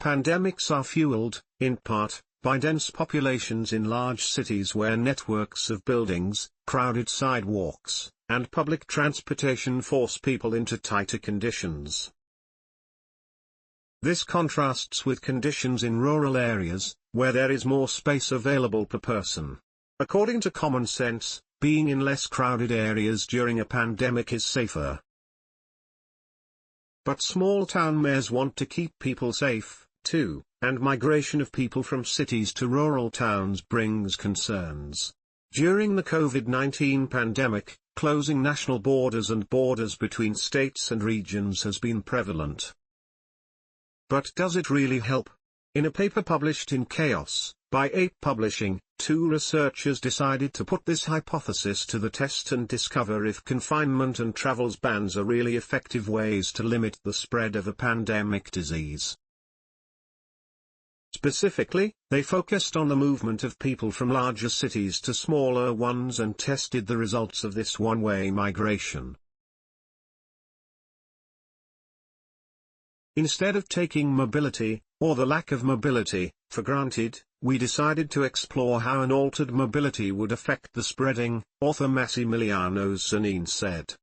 Pandemics are fueled, in part, by dense populations in large cities where networks of buildings, crowded sidewalks, and public transportation force people into tighter conditions. This contrasts with conditions in rural areas, where there is more space available per person. According to common sense, being in less crowded areas during a pandemic is safer. But small-town mayors want to keep people safe, too, and migration of people from cities to rural towns brings concerns. During the COVID-19 pandemic, closing national borders and borders between states and regions has been prevalent. But does it really help? In a paper published in Chaos, by AIP Publishing, 2 researchers decided to put this hypothesis to the test and discover if confinement and travel bans are really effective ways to limit the spread of a pandemic disease. Specifically, they focused on the movement of people from larger cities to smaller ones and tested the results of this one-way migration. Instead of taking mobility, or the lack of mobility, for granted, we decided to explore how an altered mobility would affect the spreading, author Massimiliano Zanin said.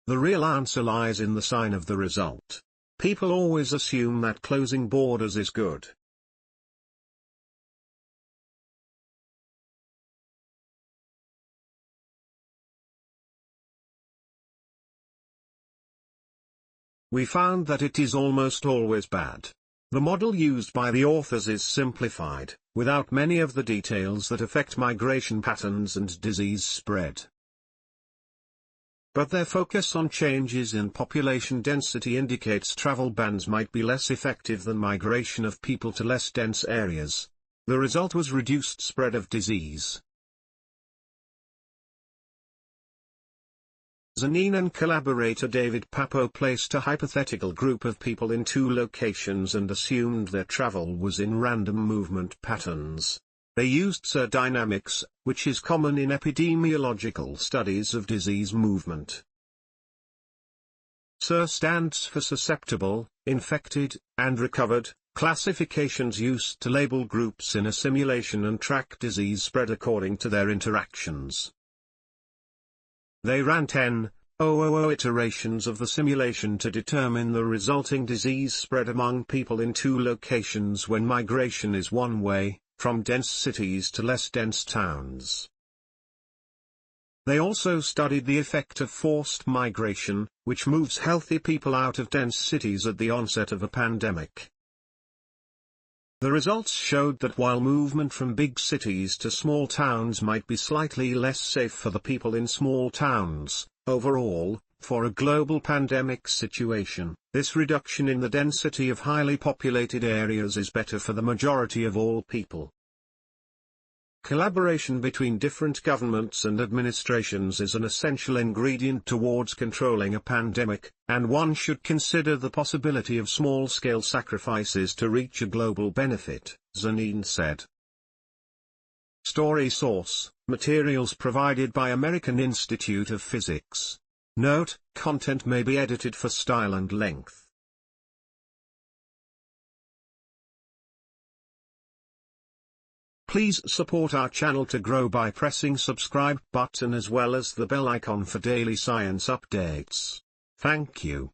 The real answer lies in the sign of the result. People always assume that closing borders is good. We found that it is almost always bad. The model used by the authors is simplified, without many of the details that affect migration patterns and disease spread. But their focus on changes in population density indicates travel bans might be less effective than migration of people to less dense areas. The result was reduced spread of disease. Zanin and collaborator David Papo placed a hypothetical group of people in 2 locations and assumed their travel was in random movement patterns. They used SIR dynamics, which is common in epidemiological studies of disease movement. SIR stands for susceptible, infected, and recovered, classifications used to label groups in a simulation and track disease spread according to their interactions. They ran 10,000 iterations of the simulation to determine the resulting disease spread among people in 2 locations when migration is one way, from dense cities to less dense towns. They also studied the effect of forced migration, which moves healthy people out of dense cities at the onset of a pandemic. The results showed that while movement from big cities to small towns might be slightly less safe for the people in small towns, overall, for a global pandemic situation, this reduction in the density of highly populated areas is better for the majority of all people. Collaboration between different governments and administrations is an essential ingredient towards controlling a pandemic, and one should consider the possibility of small-scale sacrifices to reach a global benefit, Zanin said. Story source: materials provided by American Institute of Physics. Note: content may be edited for style and length. Please support our channel to grow by pressing subscribe button as well as the bell icon for daily science updates. Thank you.